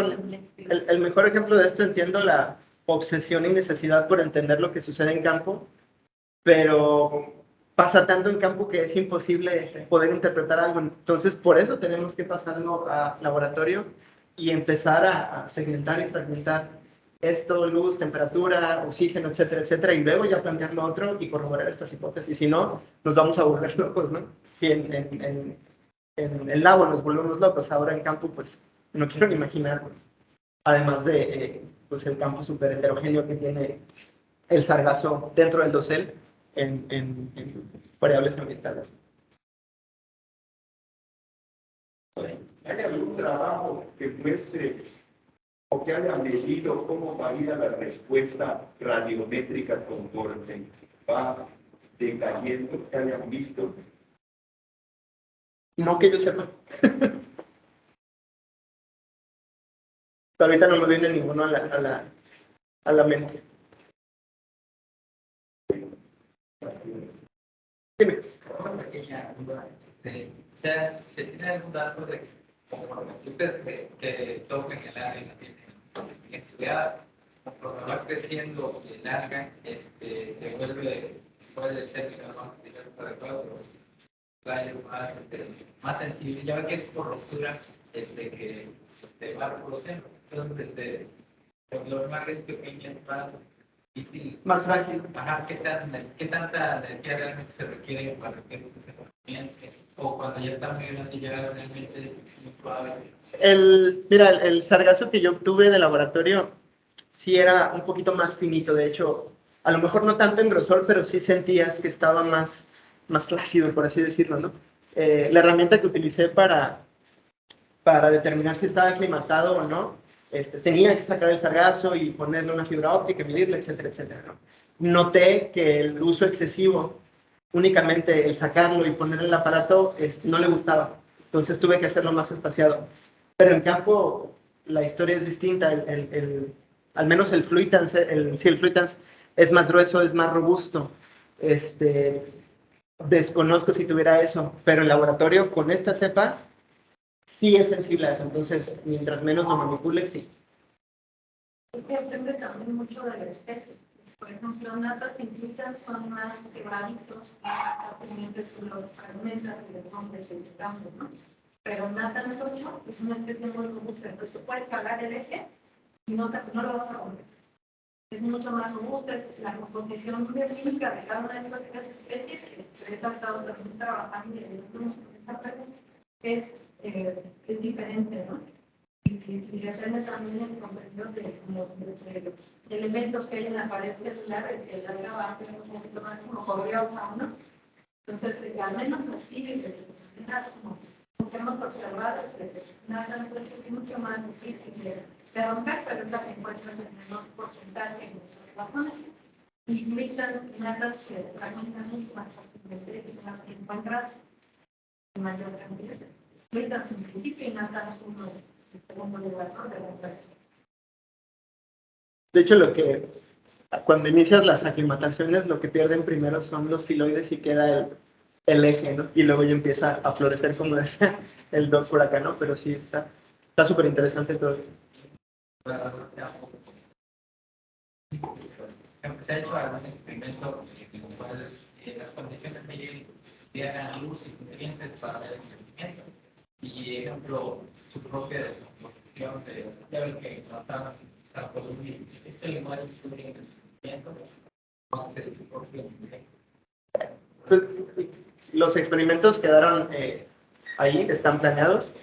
el mejor ejemplo de esto entiendo la obsesión y necesidad por entender lo que sucede en campo, pero pasa tanto en campo que es imposible poder interpretar algo. Entonces, por eso tenemos que pasarlo a laboratorio y empezar a segmentar y fragmentar esto, luz, temperatura, oxígeno, etcétera, etcétera, y luego ya plantear lo otro y corroborar estas hipótesis. Si no, nos vamos a volver locos, ¿no? Si en el lago nos volvemos locos, ahora en campo, pues no quiero ni imaginar, además de pues el campo súper heterogéneo que tiene el sargazo dentro del dosel en variables ambientales. ¿Hay algún trabajo que muestre o que haya medido cómo varía la respuesta radiométrica conforme va decayendo, que hayan visto. No que yo sepa. Pero ahorita no me viene ninguno a la mente. Dime. Una pequeña duda. ¿Se tiene algún dato de conforme ustedes que toquen el área y la tienen estudiada, conforme va creciendo el área, se puede ser que no va a tirar adecuado, más sensible? Ya ve que es por ruptura que va reproduciendo. Entonces, los más pequeños más difícil. Más frágil. Ajá, ¿qué tanta energía realmente se requiere para que se comience? O cuando ya está muy grande, ya realmente es muy suave. Mira, el sargazo que yo obtuve de laboratorio sí era un poquito más finito. De hecho, a lo mejor no tanto en grosor, pero sí sentías que estaba más flácido, por así decirlo, ¿no? La herramienta que utilicé para determinar si estaba aclimatado o no, tenía que sacar el sargazo y ponerle una fibra óptica, medirla, etcétera, etcétera, ¿no? Noté que el uso excesivo, únicamente el sacarlo y ponerle el aparato, no le gustaba. Entonces tuve que hacerlo más espaciado. Pero en campo la historia es distinta. Al menos el Fluitance, el Fluitance es más grueso, es más robusto. Desconozco si tuviera eso, pero en laboratorio con esta cepa sí es sensible a eso. Entonces, mientras menos lo manipule, sí. Depende también mucho de la especie. Por ejemplo, natas implican son más quebradizos, pendientes de los fragmentos de donde se campo, ¿no? Pero nata notocho es una especie muy robusta, entonces puedes pagar el eje y no lo vas a romper. Es mucho más robusta, la composición bioquímica de cada una de estas especies, que he estado también trabajando en esta pregunta, es diferente, ¿no? Y depende también el contenido de los elementos que hay en la pared celular, el alga va a ser un poquito más como cobriosa, ¿no? Entonces, al menos así, de manera como hemos observado, nada es mucho más difícil de romper, pero es la que encuentran en menor porcentaje en nuestras razones. Y Fluitance natas se fragmentan mucho más fácilmente, son las que encuentras en mayor cantidad. Fluitance en principio y natas uno de segundo lugar, ¿no? De la empresa. De hecho, cuando inicias las aclimataciones, lo que pierden primero son los filoides y queda el eje, ¿no? Y luego ya empieza a florecer, como decía el doc por acá, ¿no? Pero sí, está súper interesante todo. Se ha hecho algún experimento en los cuales las condiciones llegan luz y nutrientes para el crecimiento. Y, ejemplo, su propia descomposición, ya ven que trataban esto igual influye en el crecimiento, entonces su propio Pues, los experimentos quedaron ahí, están planeados,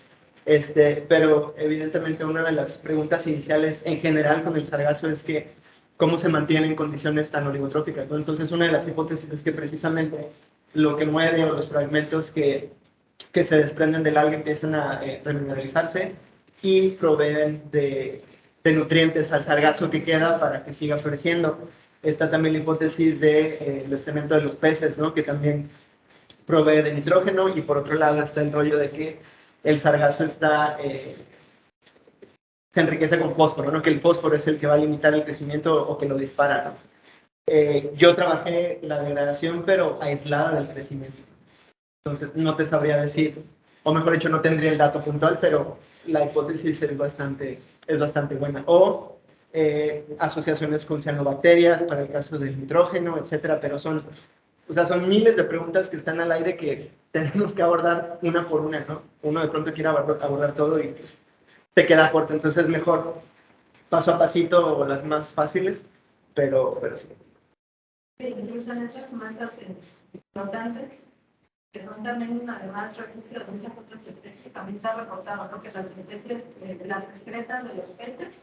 pero evidentemente una de las preguntas iniciales en general con el sargazo es que cómo se mantiene en condiciones tan oligotróficas, ¿no? Entonces una de las hipótesis es que precisamente lo que muere o los fragmentos que se desprenden del alga empiezan a remineralizarse y proveen de nutrientes al sargazo que queda para que siga floreciendo. Está también la hipótesis del excremento de los peces, ¿no? Que también provee de nitrógeno, y por otro lado está el rollo de que el sargazo se enriquece con fósforo, ¿no? Que el fósforo es el que va a limitar el crecimiento o que lo dispara, ¿no? Yo trabajé la degradación, pero aislada del crecimiento. Entonces no te sabría decir, o mejor dicho, no tendría el dato puntual, pero la hipótesis es bastante buena. O asociaciones con cianobacterias para el caso del nitrógeno, etcétera, pero son miles de preguntas que están al aire que tenemos que abordar una por una, ¿no? Uno de pronto quiere abordar todo y pues te queda corto, entonces mejor paso a pasito o las más fáciles, pero sí. Sí, incluso en esas masas flotantes, que son también además refugio de muchas otras especies, también se ha reportado, ¿no? Que las especies, las excretas de los peces,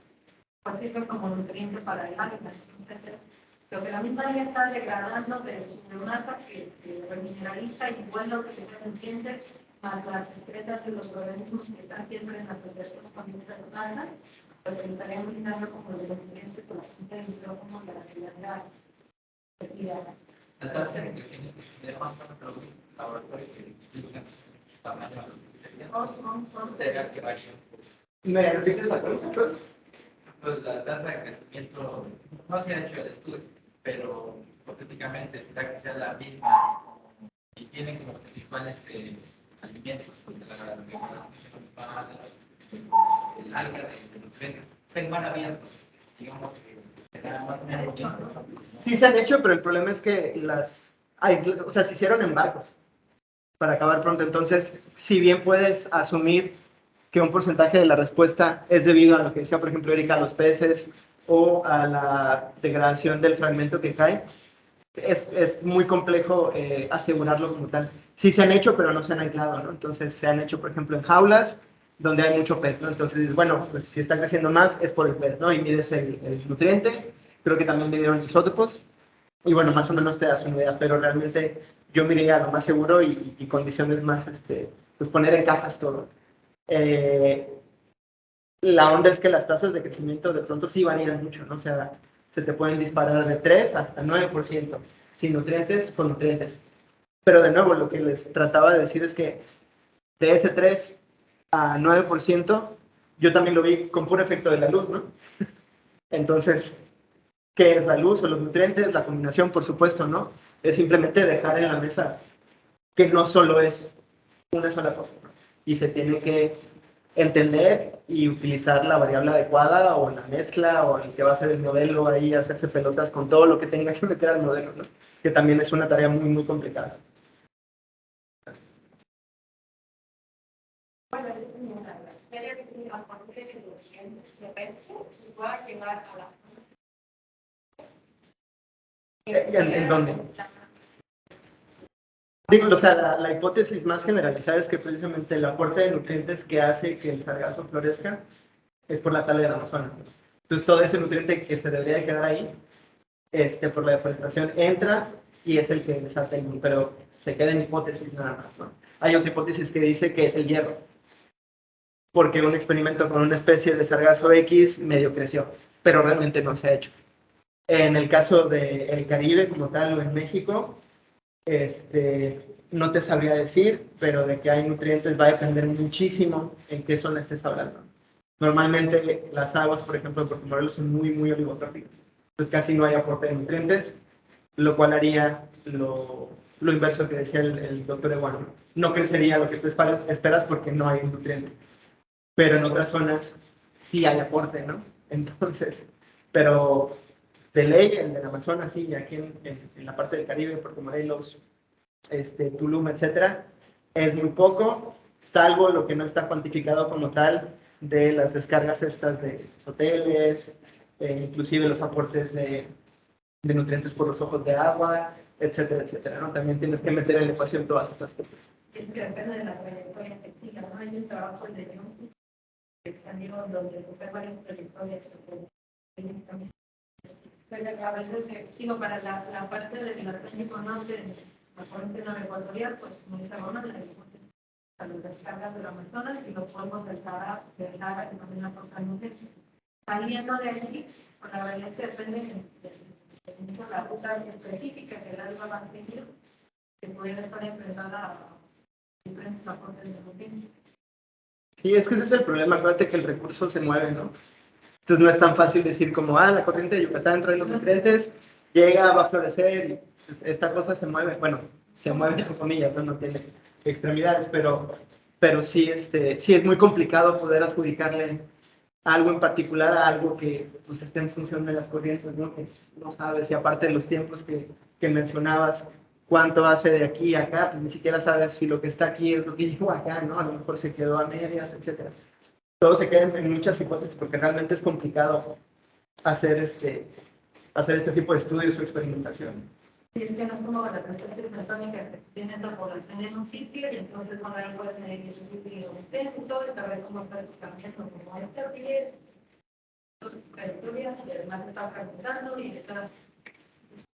pues sirven como nutriente para el alga. Entonces, lo que la misma alga está degradando de su biomasa, que se remineraliza, igual lo que se nutrientes más las excretas de los organismos que están siempre en la protección ambiental humana, pues estaríamos mirando como los nutrientes o la fuente de micrófono de la actividad retirada. La tasa de crecimiento de más laboratorio que explican tamaño de los será que varía. ¿Me repites la pregunta? Pues la tasa de crecimiento no se ha hecho el estudio, pero hipotéticamente será que sea la misma y tienen como principales alimentos, porque el alga de nutrientes estén mal abiertos, digamos que será más o menos. Sí se han hecho, pero el problema es que o sea, se hicieron en barcos para acabar pronto. Entonces, si bien puedes asumir que un porcentaje de la respuesta es debido a lo que decía, por ejemplo, Erika, a los peces o a la degradación del fragmento que cae, es muy complejo asegurarlo como tal. Sí se han hecho, pero no se han aislado, ¿no? Entonces, se han hecho, por ejemplo, en jaulas donde hay mucho pez, ¿no? Entonces, bueno, pues si está creciendo más es por el pez, ¿no? Y mides el nutriente, creo que también midieron isótopos, y bueno, más o menos te das una idea, pero realmente yo miraría lo más seguro y condiciones más, pues poner en cajas todo. La onda es que las tasas de crecimiento de pronto sí varían mucho, ¿no? O sea, se te pueden disparar de 3 hasta 9%, sin nutrientes, con nutrientes. Pero de nuevo, lo que les trataba de decir es que de ese 3 a 9%, yo también lo vi con puro efecto de la luz, ¿no? Entonces, ¿qué es la luz o los nutrientes? La combinación, por supuesto, ¿no? Es simplemente dejar en la mesa que no solo es una sola cosa, ¿no? Y se tiene que entender y utilizar la variable adecuada o la mezcla o el que va a ser el modelo ahí, hacerse pelotas con todo lo que tenga que meter al modelo, ¿no? Que también es una tarea muy, muy complicada. Bueno, la parte de los se pueda llevar a la... ¿En dónde? Digo, o sea, la hipótesis más generalizada es que precisamente el aporte de nutrientes que hace que el sargazo florezca es por la tala del Amazonas, ¿no? Entonces todo ese nutriente que se debería quedar ahí, por la deforestación entra y es el que desata el boom, pero se queda en hipótesis nada más, ¿no? Hay otra hipótesis que dice que es el hierro, porque un experimento con una especie de sargazo X medio creció, pero realmente no se ha hecho. En el caso del Caribe como tal o en México, no te sabría decir, pero de que hay nutrientes va a depender muchísimo en qué zona estés hablando. Normalmente las aguas, por ejemplo, en Puerto Morelos son muy, muy oligotróficas. Entonces casi no hay aporte de nutrientes, lo cual haría lo inverso que decía el doctor Eguano. No crecería lo que tú esperas porque no hay nutriente. Pero en otras zonas sí hay aporte, ¿no? Entonces, pero de ley, el del Amazonas, sí, aquí en la parte del Caribe, Puerto Morelos, Tulum, etcétera, es muy poco, salvo lo que no está cuantificado como tal de las descargas estas de los hoteles, inclusive los aportes de nutrientes por los ojos de agua, etcétera, etcétera, ¿no? También tienes que meter en la ecuación todas esas cosas. Es que depende de la trayectoria que siga, ¿no? Hay un trabajo de Young que salieron donde hay varias trayectorias también. Pero a veces, digo, para la parte del Atlántico Norte, la corriente no ecuatorial, pues muy cerrona, la a las descargas del Amazonas y los polvos del Sahara que también aportan nutrientes. Saliendo de allí, pues la verdad es que depende de la ruta específica que el alga va a seguir, que pudiera estar enfrentada a diferentes aportes de nutrientes. Sí, es que ese es el problema, acuérdate que el recurso se mueve, ¿no? Entonces no es tan fácil decir como, la corriente de Yucatán trae los nutrientes, llega, va a florecer, y esta cosa se mueve, bueno, se mueve entre comillas, no tiene extremidades, pero sí, sí es muy complicado poder adjudicarle algo en particular a algo que pues, esté en función de las corrientes, ¿no? Que no sabes, y aparte de los tiempos que mencionabas, cuánto hace de aquí a acá, pues ni siquiera sabes si lo que está aquí es lo que llegó acá, ¿no? A lo mejor se quedó a medias, etcétera. Todo se queda en muchas hipótesis porque realmente es complicado hacer este tipo de estudios o experimentación. Sí, es que no es como las especies bentónicas que tienen la población en un sitio y entonces bueno, ahí puedes medir ese sitio y todo y saber cómo está cambiando, como estas 10 trayectorias y además está fragmentando y está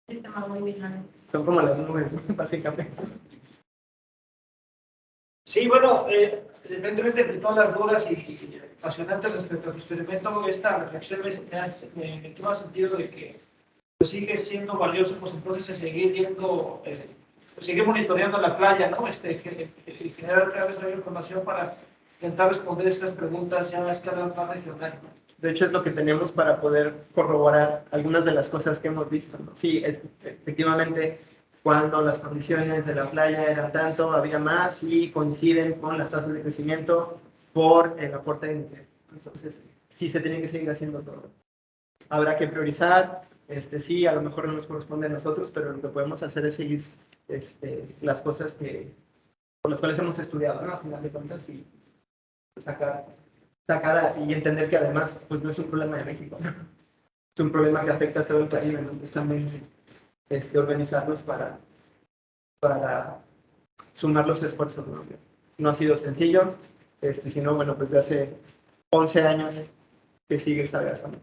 un sistema muy dinámico. Son como las nubes, básicamente. Sí, bueno, evidentemente de todas las dudas y apasionantes respecto al experimento, esta reflexión me toma sentido de que pues, sigue siendo valioso, pues entonces seguir yendo, pues, seguir monitoreando la playa, ¿no? Y generar cada vez mayor información para intentar responder estas preguntas ya a escala más regional, ¿no? De hecho, es lo que tenemos para poder corroborar algunas de las cosas que hemos visto, ¿no? Sí, efectivamente, cuando las condiciones de la playa eran tanto, había más y coinciden con las tasas de crecimiento por el aporte de nutrientes. Entonces, sí se tiene que seguir haciendo todo. Habrá que priorizar, sí, a lo mejor no nos corresponde a nosotros, pero lo que podemos hacer es seguir las cosas por las cuales hemos estudiado, ¿no? A final de cuentas, y sacar y entender que además, pues no es un problema de México, ¿no? Es un problema que afecta a todo el país, entonces también organizarnos para sumar los esfuerzos, ¿no? No ha sido sencillo, sino, bueno, pues de hace 11 años que sigue esa razón.